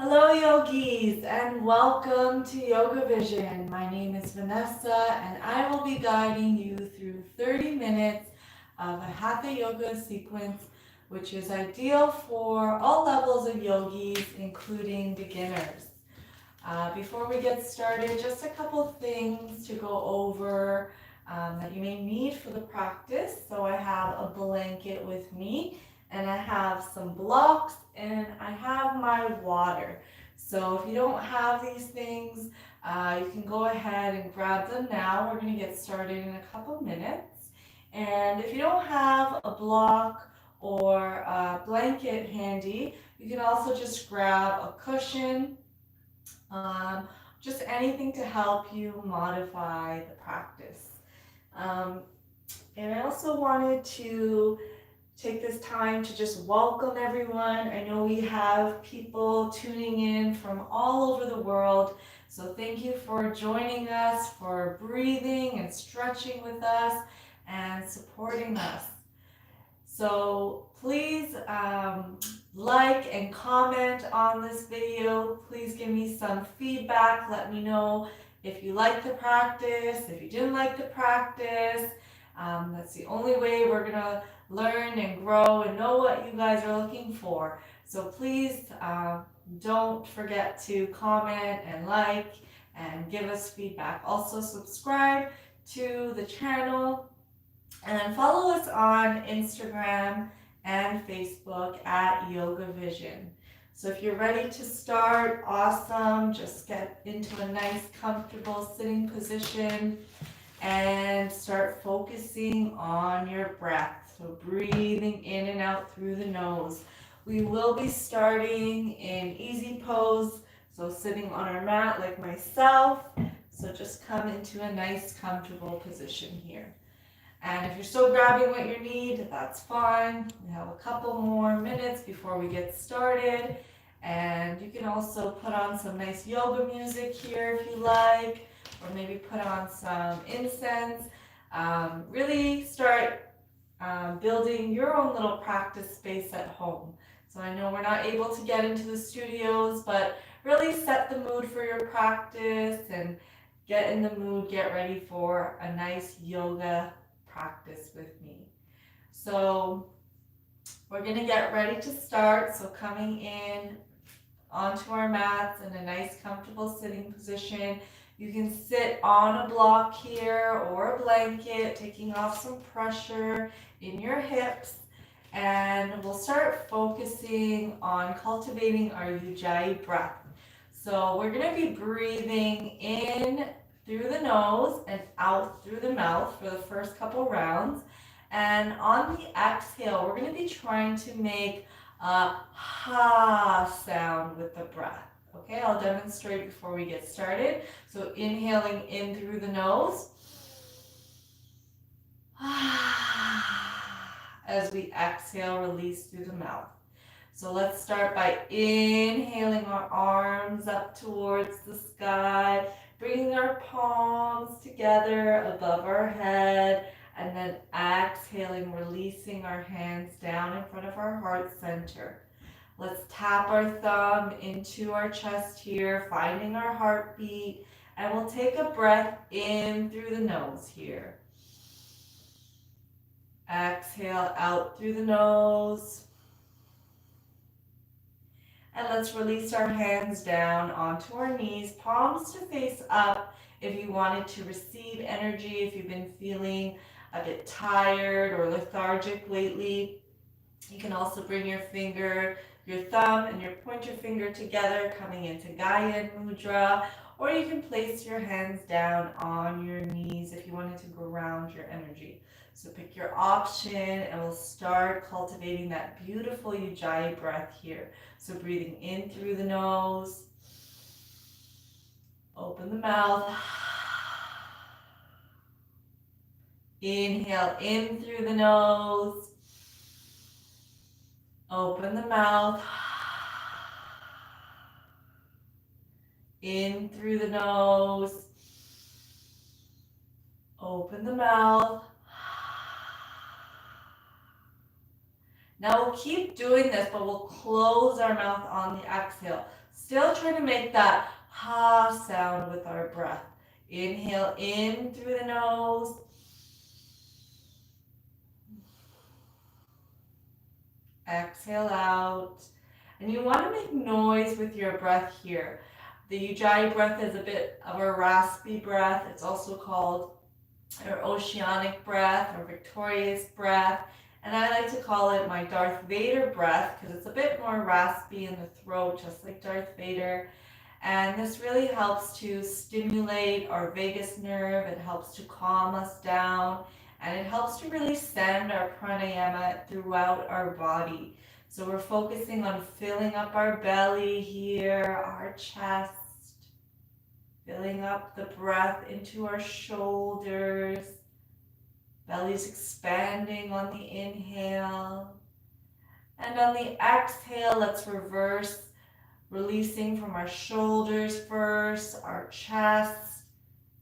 Hello, yogis, and welcome to YogaVision. My name is Vanessa, and I will be guiding you through 30 minutes of a Hatha yoga sequence, which is ideal for all levels of yogis, including beginners. Before we get started, just a couple things to go over that you may need for the practice. So I have a blanket with me, and I have some blocks, and I have my water. So if you don't have these things, you can go ahead and grab them now. We're going to get started in a couple minutes. And if you don't have a block or a blanket handy, you can also just grab a cushion, um, just anything to help you modify the practice. Um, and I also wanted to take this time to just welcome everyone. I know we have people tuning in from all over the world. So thank you for joining us, for breathing and stretching with us and supporting us. So please like and comment on this video. Please give me some feedback. Let me know if you like the practice, if you didn't like the practice. That's the only way we're gonna learn and grow and know what you guys are looking for. So please don't forget to comment and like and give us feedback. Also subscribe to the channel and follow us on Instagram and Facebook at YogaVision. So if you're ready to start, awesome. Just get into a nice, comfortable sitting position and start focusing on your breath. So breathing in and out through the nose. We will be starting in easy pose, so sitting on our mat like myself. So just come into a nice, comfortable position here. And if you're still grabbing what you need, that's fine. We have a couple more minutes before we get started. And you can also put on some nice yoga music here if you like, or maybe put on some incense. Really start building your own little practice space at home. So I know we're not able to get into the studios, but really set the mood for your practice and get in the mood, get ready for a nice yoga practice with me. So we're going to get ready to start. So coming in onto our mats in a nice comfortable sitting position. You can sit on a block here or a blanket, taking off some pressure in your hips. And we'll start focusing on cultivating our Ujjayi breath. So we're going to be breathing in through the nose and out through the mouth for the first couple rounds. And on the exhale, we're going to be trying to make a ha sound with the breath. Okay, I'll demonstrate before we get started. So inhaling in through the nose. As we exhale, release through the mouth. So let's start by inhaling our arms up towards the sky, bringing our palms together above our head, and then exhaling, releasing our hands down in front of our heart center. Let's tap our thumb into our chest here, finding our heartbeat, and we'll take a breath in through the nose here. Exhale out through the nose. And let's release our hands down onto our knees, palms to face up if you wanted to receive energy, if you've been feeling a bit tired or lethargic lately. You can also bring your thumb and your pointer finger together, coming into Gaya Mudra, or you can place your hands down on your knees if you wanted to ground your energy. So pick your option and we'll start cultivating that beautiful Ujjayi breath here. So breathing in through the nose, open the mouth, inhale in through the nose, open the mouth, in through the nose, open the mouth. Now we'll keep doing this, but we'll close our mouth on the exhale. Still trying to make that ha sound with our breath. Inhale in through the nose. Exhale out. And you want to make noise with your breath here. The Ujjayi breath is a bit of a raspy breath. It's also called our oceanic breath or victorious breath. And I like to call it my Darth Vader breath because it's a bit more raspy in the throat, just like Darth Vader. And this really helps to stimulate our vagus nerve. It helps to calm us down. And it helps to really send our pranayama throughout our body. So we're focusing on filling up our belly here, our chest, filling up the breath into our shoulders. Belly's expanding on the inhale. And on the exhale, let's reverse, releasing from our shoulders first, our chest,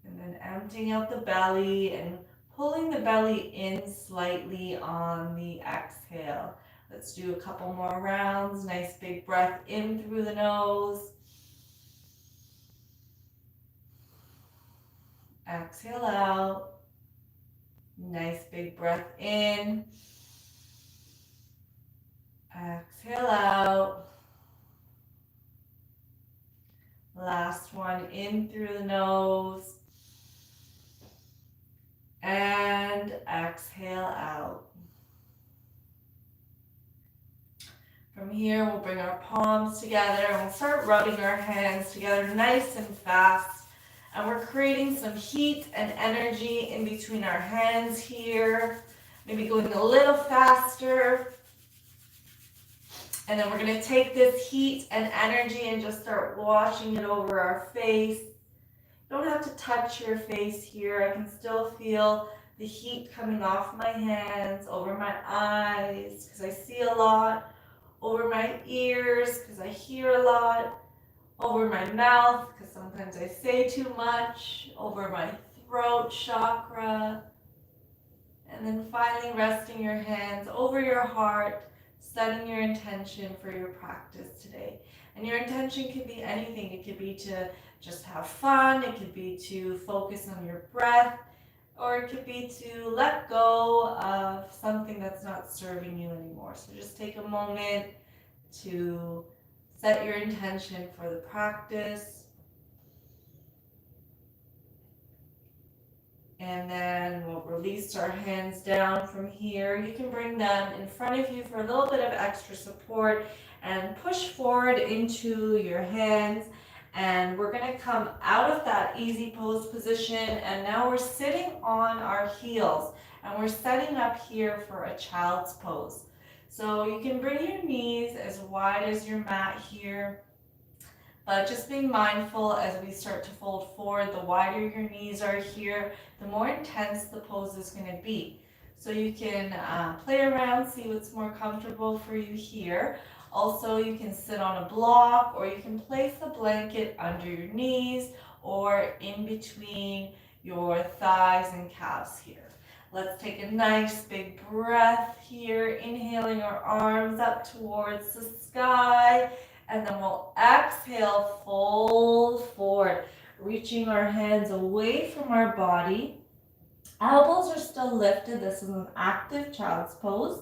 and then emptying out the belly and pulling the belly in slightly on the exhale. Let's do a couple more rounds. Nice big breath in through the nose. Exhale out. Nice big breath in. Exhale out. Last one in through the nose. And exhale out. From here, we'll bring our palms together and we'll start rubbing our hands together nice and fast. And we're creating some heat and energy in between our hands here. Maybe going a little faster. And then we're going to take this heat and energy and just start washing it over our face. You don't have to touch your face here. I can still feel the heat coming off my hands, over my eyes, because I see a lot, over my ears, because I hear a lot, over my mouth, because sometimes I say too much, over my throat chakra, and then finally resting your hands over your heart, setting your intention for your practice today. And your intention could be anything. It could be to just have fun, it could be to focus on your breath, or it could be to let go of something that's not serving you anymore. So just take a moment to set your intention for the practice. And then we'll release our hands down from here. You can bring them in front of you for a little bit of extra support and push forward into your hands. And we're going to come out of that easy pose position. And now we're sitting on our heels. And we're setting up here for a child's pose. So you can bring your knees as wide as your mat here. But just being mindful as we start to fold forward, the wider your knees are here, the more intense the pose is going to be. So you can play around, see what's more comfortable for you here. Also, you can sit on a block, or you can place a blanket under your knees or in between your thighs and calves here. Let's take a nice big breath here, inhaling our arms up towards the sky. And then we'll exhale, fold forward, reaching our hands away from our body. Elbows are still lifted. This is an active child's pose.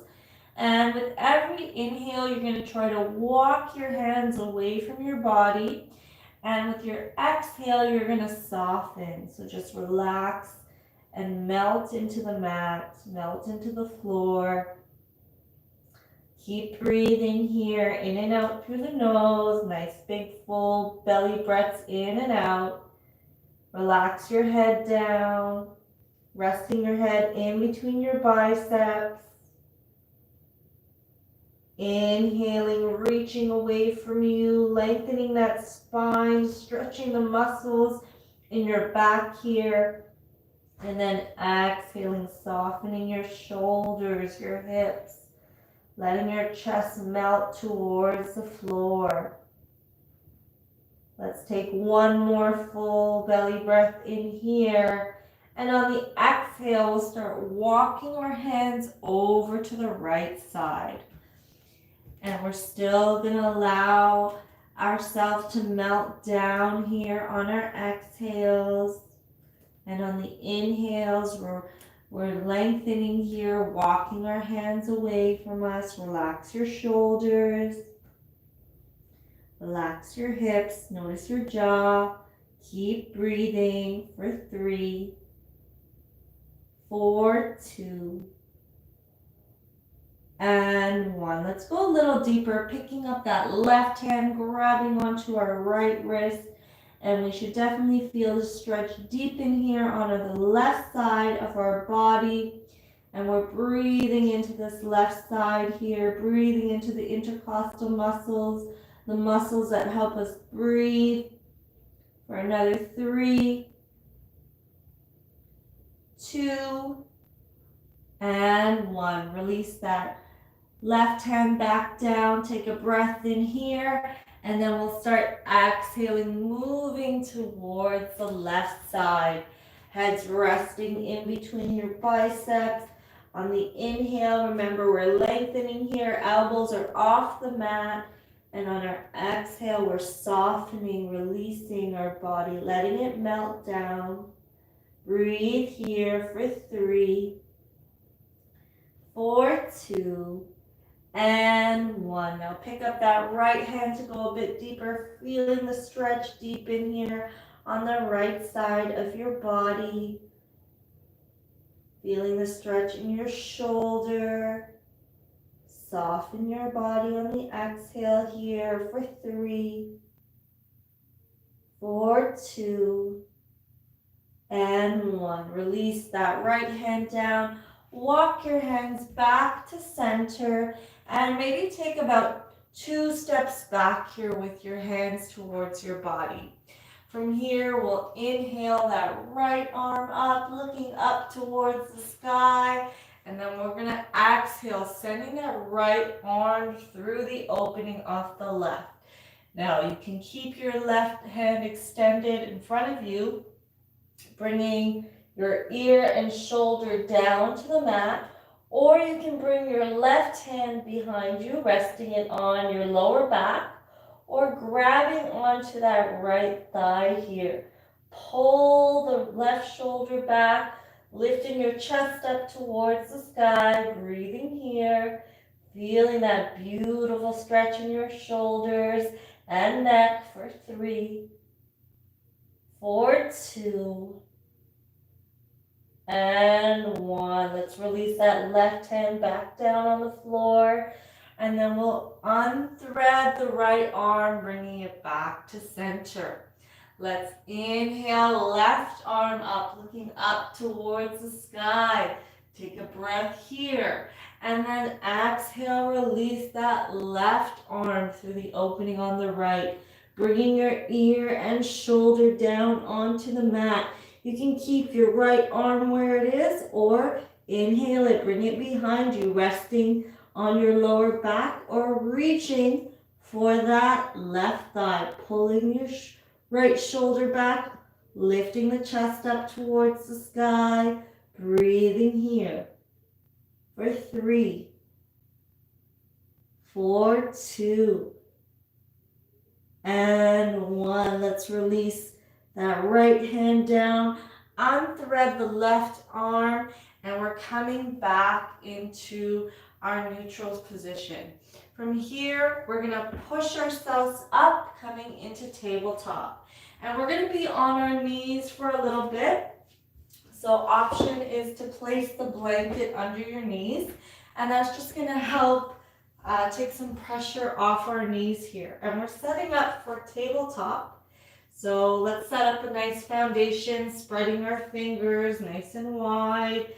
And with every inhale, you're going to try to walk your hands away from your body. And with your exhale, you're going to soften. So just relax and melt into the mat, melt into the floor. Keep breathing here, in and out through the nose. Nice big full belly breaths in and out. Relax your head down, resting your head in between your biceps. Inhaling, reaching away from you, lengthening that spine, stretching the muscles in your back here. And then exhaling, softening your shoulders, your hips. Letting your chest melt towards the floor. Let's take one more full belly breath in here. And on the exhale, we'll start walking our hands over to the right side. And we're still going to allow ourselves to melt down here on our exhales. And on the inhales, we're lengthening here, walking our hands away from us. Relax your shoulders. Relax your hips. Notice your jaw. Keep breathing for 3, 4, 2, and 1. Let's go a little deeper, picking up that left hand, grabbing onto our right wrist. And we should definitely feel the stretch deepen here on the left side of our body. And we're breathing into this left side here, breathing into the intercostal muscles, the muscles that help us breathe. For another 3, 2, and 1. Release that left hand back down. Take a breath in here. And then we'll start exhaling, moving towards the left side. Heads resting in between your biceps. On the inhale, remember we're lengthening here. Elbows are off the mat. And on our exhale, we're softening, releasing our body, letting it melt down. Breathe here for 3, 4, 2, and 1. Now pick up that right hand to go a bit deeper, feeling the stretch deepen here on the right side of your body. Feeling the stretch in your shoulder. Soften your body on the exhale here for 3, 4, 2, and 1. Release that right hand down. Walk your hands back to center and maybe take about 2 steps back here with your hands towards your body. From here, we'll inhale that right arm up, looking up towards the sky. And then we're going to exhale, sending that right arm through the opening of the left. Now, you can keep your left hand extended in front of you, bringing your ear and shoulder down to the mat, or you can bring your left hand behind you, resting it on your lower back, or grabbing onto that right thigh here. Pull the left shoulder back, lifting your chest up towards the sky, breathing here, feeling that beautiful stretch in your shoulders and neck for 3, 4, 2, and 1. Let's release that left hand back down on the floor. And then we'll unthread the right arm, bringing it back to center. Let's inhale, left arm up, looking up towards the sky. Take a breath here. And then exhale, release that left arm through the opening on the right. Bringing your ear and shoulder down onto the mat. You can keep your right arm where it is, or inhale it, bring it behind you, resting on your lower back, or reaching for that left thigh, pulling your right shoulder back, lifting the chest up towards the sky, breathing here for 3, 4, 2, and 1. Let's release that right hand down, unthread the left arm, and we're coming back into our neutral position. From here, we're going to push ourselves up, coming into tabletop. And we're going to be on our knees for a little bit. So option is to place the blanket under your knees, and that's just going to help take some pressure off our knees here. And we're setting up for tabletop. So let's set up a nice foundation, spreading our fingers nice and wide.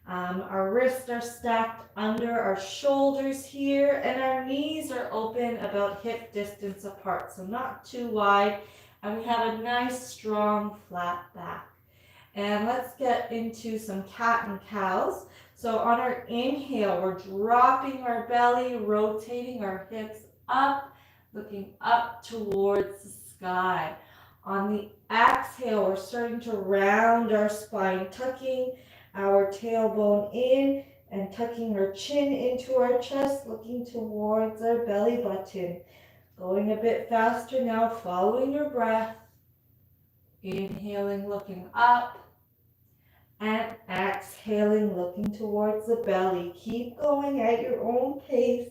Our wrists are stacked under our shoulders here, and our knees are open about hip distance apart, so not too wide. And we have a nice, strong, flat back. And let's get into some cat and cows. So on our inhale, we're dropping our belly, rotating our hips up, looking up towards the sky. On the exhale, we're starting to round our spine, tucking our tailbone in and tucking our chin into our chest, looking towards our belly button. Going a bit faster now, following your breath. Inhaling, looking up. And exhaling, looking towards the belly. Keep going at your own pace.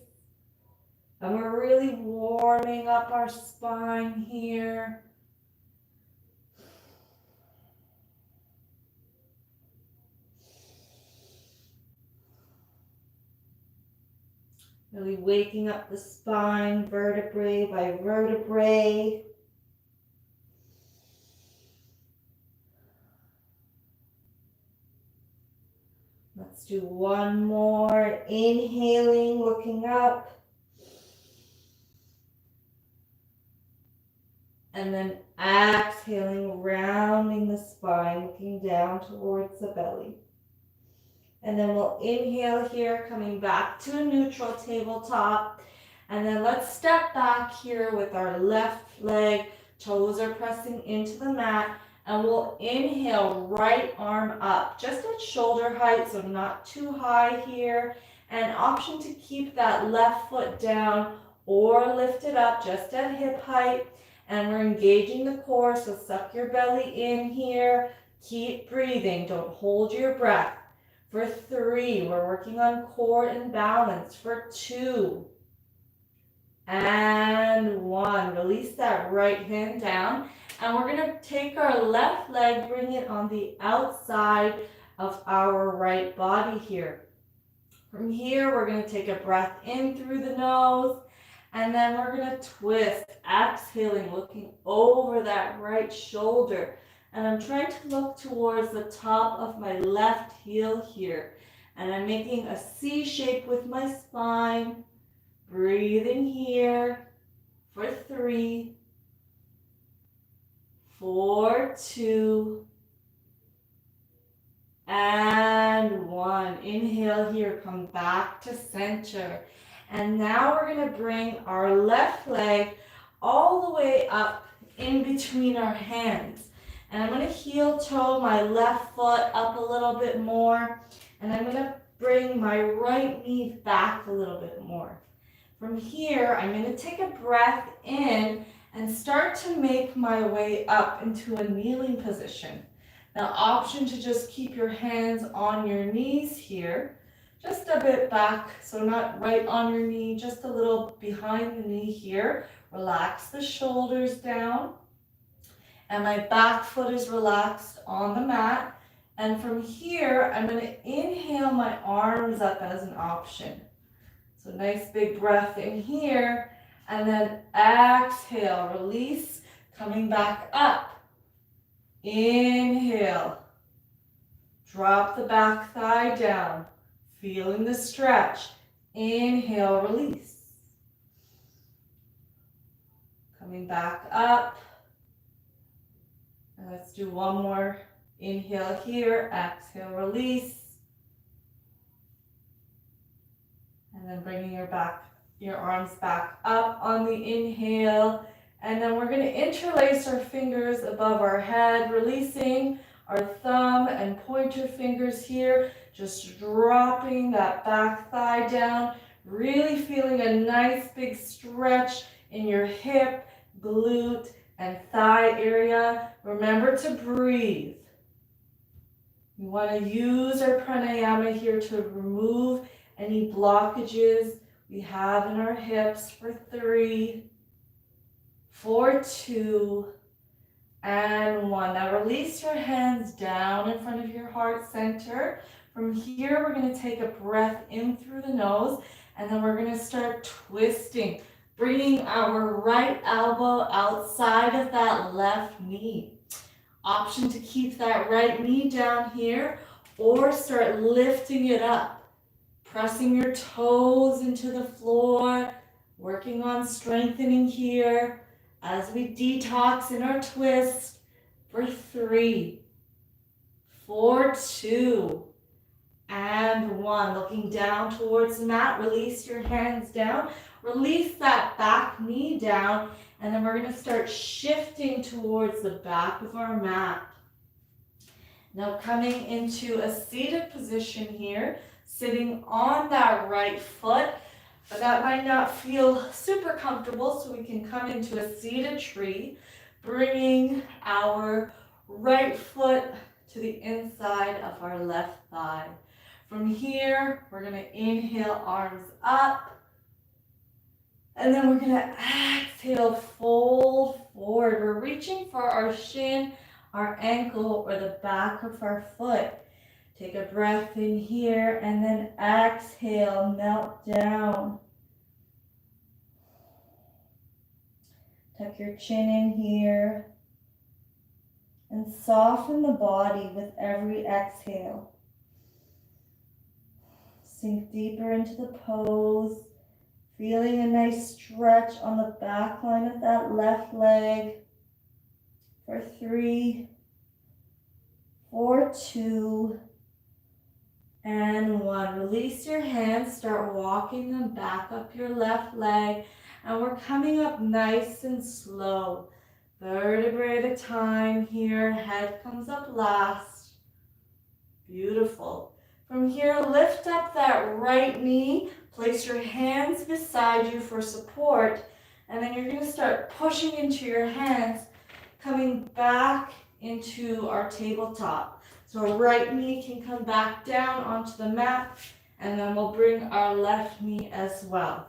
And we're really warming up our spine here. Really waking up the spine, vertebrae by vertebrae. Let's do one more. Inhaling, looking up. And then exhaling, rounding the spine, looking down towards the belly. And then we'll inhale here, coming back to a neutral tabletop. And then let's step back here with our left leg. Toes are pressing into the mat. And we'll inhale, right arm up, just at shoulder height, so not too high here. And option to keep that left foot down or lift it up just at hip height. And we're engaging the core, so suck your belly in here. Keep breathing, don't hold your breath. For 3, we're working on core and balance. For 2, and 1. Release that right hand down. And we're going to take our left leg, bring it on the outside of our right body here. From here, we're going to take a breath in through the nose. And then we're going to twist, exhaling, looking over that right shoulder. And I'm trying to look towards the top of my left heel here. And I'm making a C shape with my spine. Breathing here for 3, for 2, and 1. Inhale here, come back to center. And now we're going to bring our left leg all the way up in between our hands. And I'm going to heel toe my left foot up a little bit more. And I'm going to bring my right knee back a little bit more. From here, I'm going to take a breath in and start to make my way up into a kneeling position. Now, option to just keep your hands on your knees here, just a bit back, so not right on your knee, just a little behind the knee here. Relax the shoulders down. And my back foot is relaxed on the mat. And from here, I'm going to inhale my arms up as an option. So nice big breath in here. And then exhale, release, coming back up. Inhale. Drop the back thigh down. Feeling the stretch. Inhale, release. Coming back up. And let's do one more. Inhale here, exhale, release. And then bringing your arms back up on the inhale. And then we're going to interlace our fingers above our head, releasing our thumb and pointer fingers here, just dropping that back thigh down, really feeling a nice big stretch in your hip, glute, and thigh area. Remember to breathe. We want to use our pranayama here to remove any blockages we have in our hips. For 3, for 2, and 1. Now release your hands down in front of your heart center. From here, we're going to take a breath in through the nose, and then we're going to start twisting, bringing our right elbow outside of that left knee. Option to keep that right knee down here, or start lifting it up. Pressing your toes into the floor, working on strengthening here as we detox in our twist. For 3, for 2, and 1. Looking down towards the mat, release your hands down, release that back knee down, and then we're going to start shifting towards the back of our mat. Now coming into a seated position here, sitting on that right foot, But that might not feel super comfortable, so we can come into a seated tree, bringing our right foot to the inside of our left thigh. From here, we're going to inhale, arms up. And then we're going to exhale, fold forward. We're reaching for our shin, our ankle, or the back of our foot. Take a breath in here and then exhale, melt down. Tuck your chin in here and soften the body with every exhale. Sink deeper into the pose, feeling a nice stretch on the back line of that left leg. For 3, 4, 2, and 1. Release your hands, start walking them back up your left leg, and we're coming up nice and slow. Vertebrae at a time here, head comes up last. Beautiful. From here, lift up that right knee, place your hands beside you for support, and then you're going to start pushing into your hands, coming back into our tabletop. So our right knee can come back down onto the mat, and then we'll bring our left knee as well.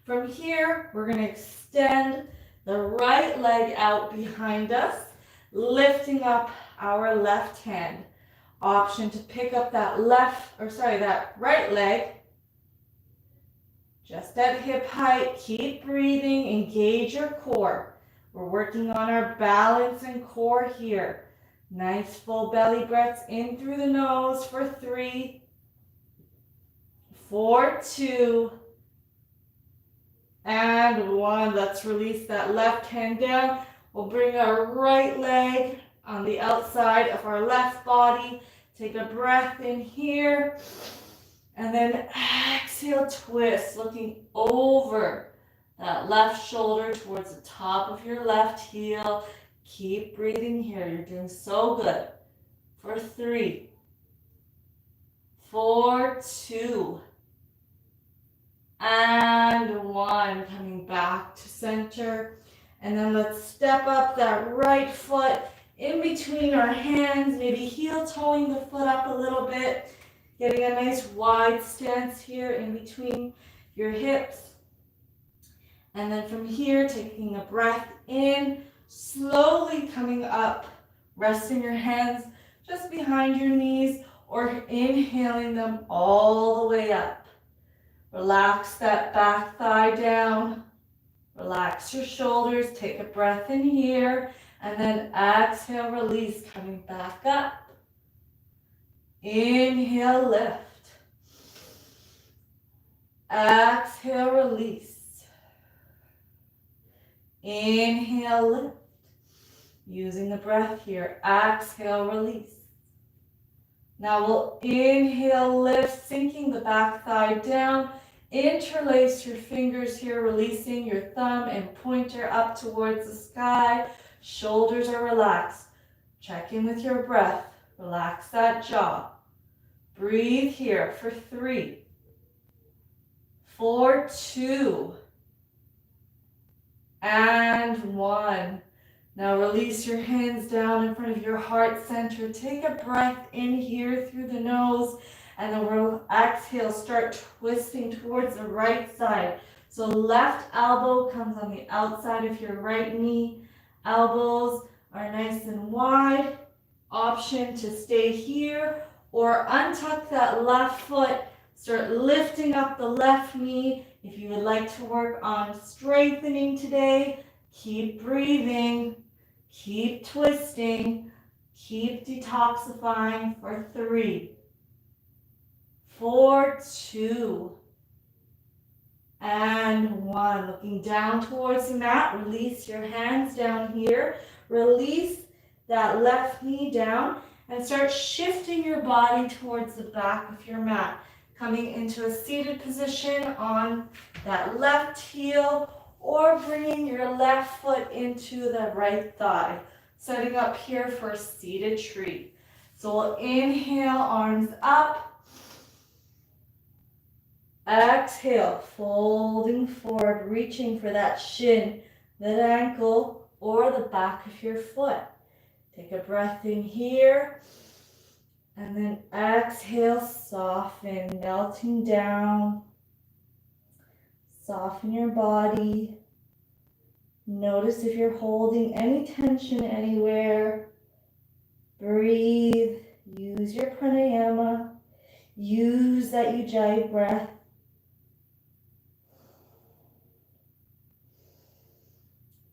From here, we're going to extend the right leg out behind us, lifting up our left hand. Option to pick up that that right leg just at hip height. Keep breathing, engage your core. We're working on our balance and core here. Nice full belly breaths in through the nose for 3, 4, 2, and 1. Let's release that left hand down. We'll bring our right leg on the outside of our left body. Take a breath in here. And then exhale, twist, looking over that left shoulder towards the top of your left heel. Keep breathing here. You're doing so good. For 3, 4, 2, and 1. Coming back to center. And then let's step up that right foot in between our hands, maybe heel toeing the foot up a little bit. Getting a nice wide stance here in between your hips. And then from here, taking a breath in, slowly coming up, resting your hands just behind your knees or inhaling them all the way up. Relax that back thigh down. Relax your shoulders. Take a breath in here and then exhale, release, coming back up. Inhale, lift. Exhale, release. Inhale, lift. Using the breath here. Exhale, release. Now we'll inhale, lift, sinking the back thigh down. Interlace your fingers here, releasing your thumb and pointer up towards the sky. Shoulders are relaxed. Check in with your breath. Relax that jaw. Breathe here for 3, 4, 2, and 1. Now release your hands down in front of your heart center. Take a breath in here through the nose, and then we'll exhale, start twisting towards the right side. So left elbow comes on the outside of your right knee. Elbows are nice and wide. Option to stay here or untuck that left foot. Start lifting up the left knee. If you would like to work on strengthening today, keep breathing, keep twisting, keep detoxifying for 3, 4, 2, and 1. Looking down towards the mat, release your hands down here. Release that left knee down and start shifting your body towards the back of your mat. Coming into a seated position on that left heel or bringing your left foot into the right thigh. Setting up here for a seated tree. So we'll inhale, arms up. Exhale, folding forward, reaching for that shin, that ankle, or the back of your foot. Take a breath in here, and then exhale, soften, melting down. Soften your body. Notice if you're holding any tension anywhere. Breathe. Use your pranayama. Use that ujjayi breath.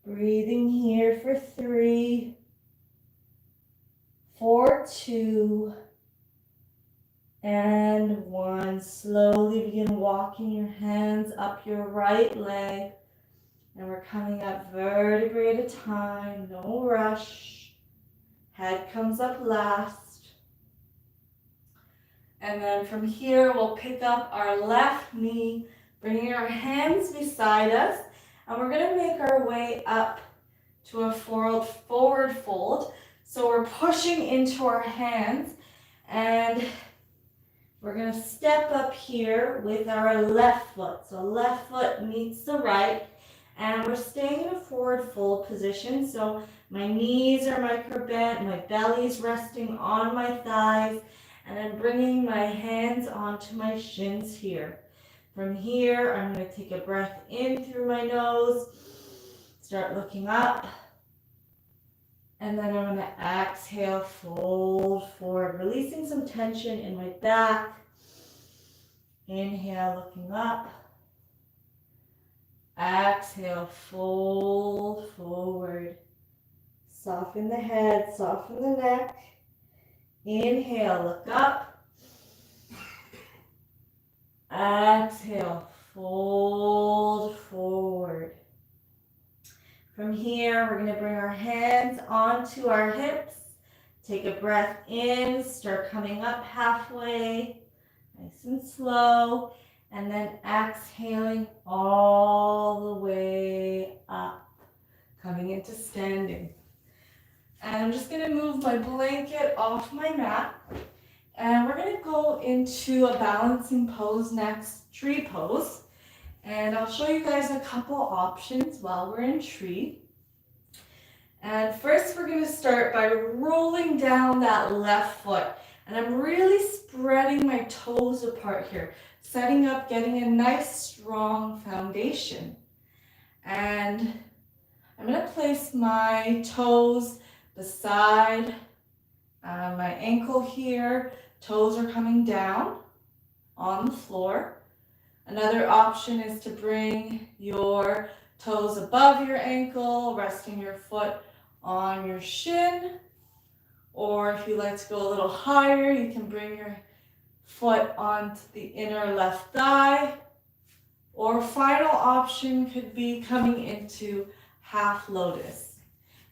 Breathing here for 3, 4, 2, and 1. Slowly begin walking your hands up your right leg. And we're coming up vertebrae at a time, no rush. Head comes up last. And then from here, we'll pick up our left knee, bringing our hands beside us. And we're gonna make our way up to a forward fold. So we're pushing into our hands, and we're gonna step up here with our left foot. So left foot meets the right, and we're staying in a forward fold position. So my knees are micro bent, my belly's resting on my thighs, and I'm bringing my hands onto my shins here. From here, I'm going to take a breath in through my nose, start looking up, and then I'm going to exhale, fold forward, releasing some tension in my back. Inhale, looking up. Exhale, fold forward. Soften the head, soften the neck. Inhale, look up. Exhale, fold forward. From here, we're going to bring our hands onto our hips. Take a breath in, start coming up halfway, nice and slow, and then exhaling all the way up, coming into standing. And I'm just going to move my blanket off my mat. And we're going to go into a balancing pose next, tree pose. And I'll show you guys a couple options while we're in tree. And first we're going to start by rolling down that left foot. And I'm really spreading my toes apart here, setting up, getting a nice strong foundation. And I'm going to place my toes beside my ankle here. Toes are coming down on the floor. Another option is to bring your toes above your ankle, resting your foot on your shin. Or if you like to go a little higher, you can bring your foot onto the inner left thigh. Or final option could be coming into half lotus.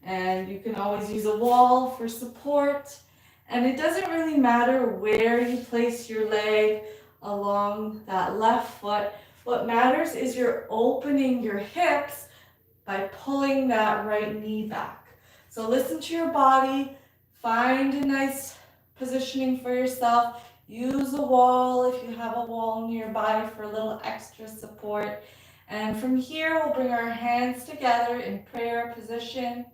And you can always use a wall for support. And it doesn't really matter where you place your leg along that left foot. What matters is you're opening your hips by pulling that right knee back. So listen to your body, find a nice positioning for yourself. Use a wall if you have a wall nearby for a little extra support. And from here, we'll bring our hands together in prayer position.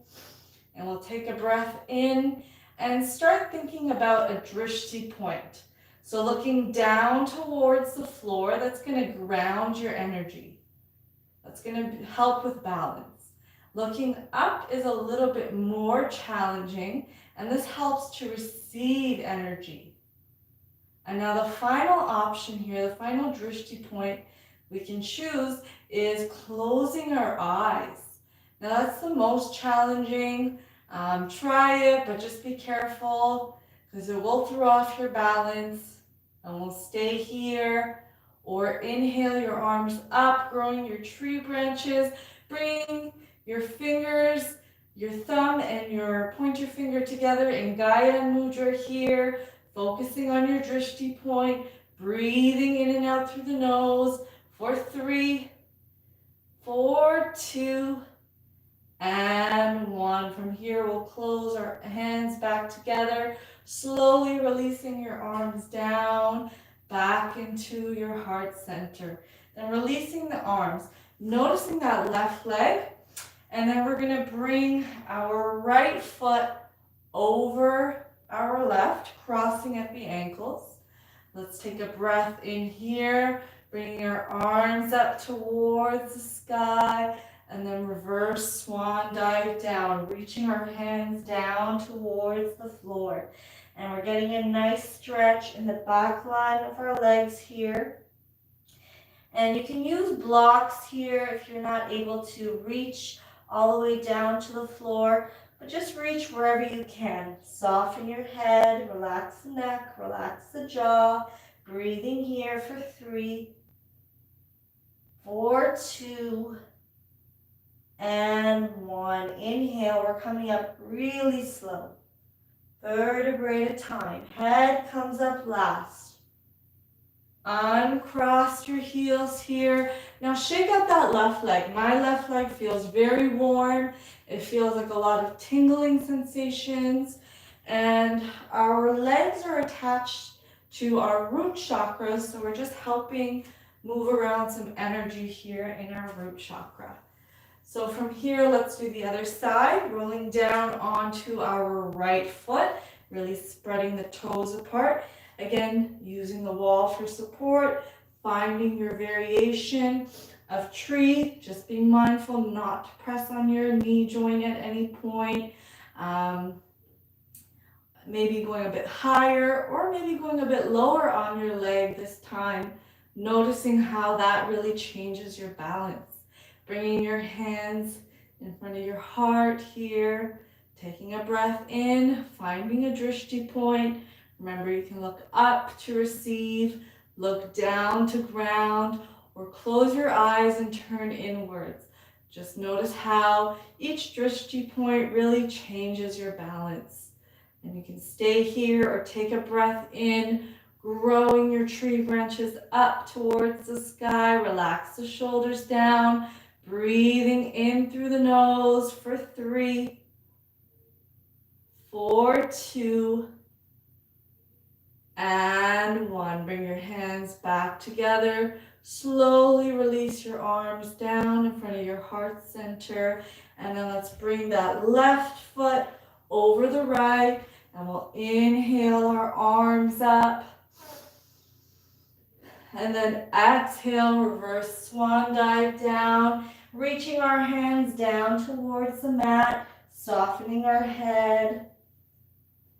And we'll take a breath in and start thinking about a drishti point. So looking down towards the floor, that's going to ground your energy. That's going to help with balance. Looking up is a little bit more challenging, and this helps to receive energy. And now the final option here, the final drishti point we can choose is closing our eyes. Now that's the most challenging. Try it, but just be careful because it will throw off your balance. And we'll stay here, or inhale your arms up, growing your tree branches, bringing your fingers, your thumb and your pointer finger together in Gaya Mudra here, focusing on your drishti point, breathing in and out through the nose for 3, 4, 2, and 1. From here, we'll close our hands back together, slowly releasing your arms down, back into your heart center. Then releasing the arms, noticing that left leg, and then we're going to bring our right foot over our left, crossing at the ankles. Let's take a breath in here, bringing our arms up towards the sky, and then reverse swan dive down, reaching our hands down towards the floor. And we're getting a nice stretch in the back line of our legs here. And you can use blocks here if you're not able to reach all the way down to the floor, but just reach wherever you can. Soften your head, relax the neck, relax the jaw. Breathing here for 3, 4, 2, and 1. Inhale, we're coming up really slow. Vertebrae at a time. Head comes up last. Uncross your heels here. Now shake out that left leg. My left leg feels very warm. It feels like a lot of tingling sensations. And our legs are attached to our root chakra, so we're just helping move around some energy here in our root chakra. So from here, let's do the other side, rolling down onto our right foot, really spreading the toes apart. Again, using the wall for support, finding your variation of tree, just being mindful not to press on your knee joint at any point. Maybe going a bit higher or maybe going a bit lower on your leg this time, noticing how that really changes your balance. Bringing your hands in front of your heart here, taking a breath in, finding a drishti point. Remember, you can look up to receive, look down to ground, or close your eyes and turn inwards. Just notice how each drishti point really changes your balance. And you can stay here or take a breath in, growing your tree branches up towards the sky. Relax the shoulders down, breathing in through the nose for 3, 4, 2, and 1. Bring your hands back together. Slowly release your arms down in front of your heart center. And then let's bring that left foot over the right. And we'll inhale our arms up. And then exhale, reverse swan dive down. Reaching our hands down towards the mat. Softening our head.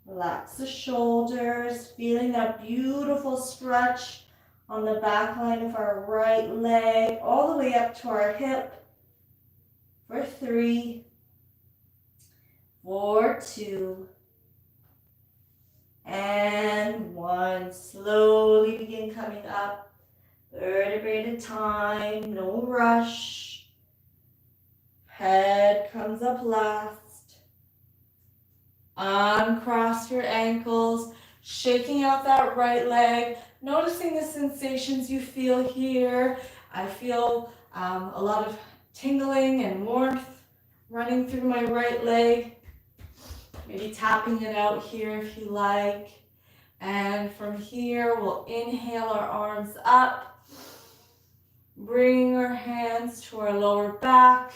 Relax the shoulders, feeling that beautiful stretch on the back line of our right leg, all the way up to our hip for 3, 4, 2, and 1. Slowly begin coming up, vertebrae at a time, no rush. Head comes up last. Uncross your ankles, shaking out that right leg, noticing the sensations you feel here. I feel a lot of tingling and warmth running through my right leg. Maybe tapping it out here if you like. And from here, we'll inhale our arms up, bringing our hands to our lower back,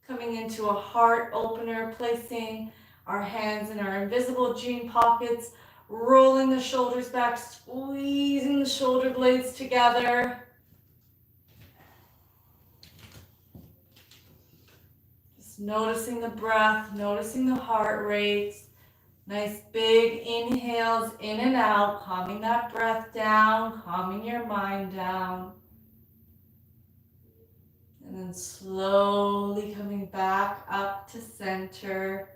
coming into a heart opener, placing our hands in our invisible jean pockets, rolling the shoulders back, squeezing the shoulder blades together. Just noticing the breath, noticing the heart rate. Nice big inhales in and out, calming that breath down, calming your mind down. And then slowly coming back up to center.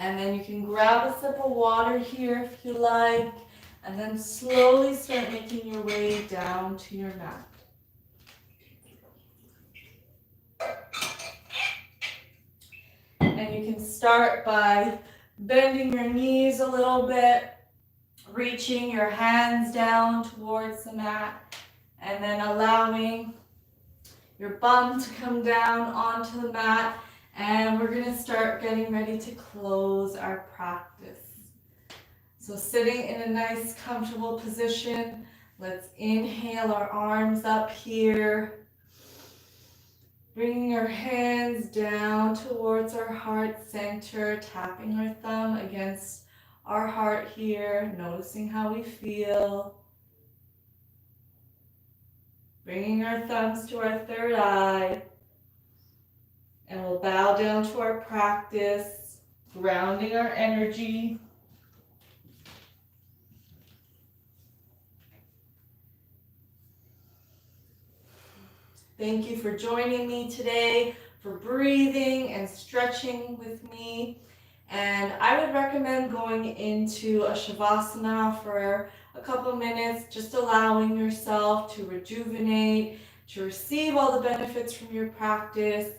And then you can grab a sip of water here if you like, and then slowly start making your way down to your mat. And you can start by bending your knees a little bit, reaching your hands down towards the mat, and then allowing your bum to come down onto the mat. And we're going to start getting ready to close our practice. So sitting in a nice comfortable position, let's inhale our arms up here, bringing our hands down towards our heart center, tapping our thumb against our heart here, noticing how we feel. Bringing our thumbs to our third eye, and we'll bow down to our practice, grounding our energy. Thank you for joining me today, for breathing and stretching with me. And I would recommend going into a Shavasana for a couple minutes, just allowing yourself to rejuvenate, to receive all the benefits from your practice,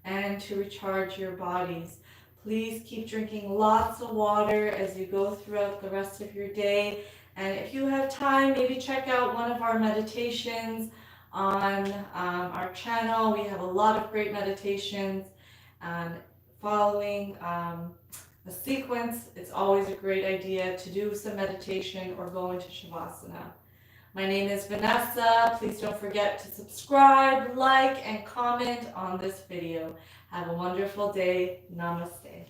and to recharge your bodies. Please keep drinking lots of water as you go throughout the rest of your day. And if you have time, maybe check out one of our meditations on our channel. We have a lot of great meditations following a sequence. It's always a great idea to do some meditation or go into Shavasana. My name is Vanessa. Please don't forget to subscribe, like, and comment on this video. Have a wonderful day. Namaste.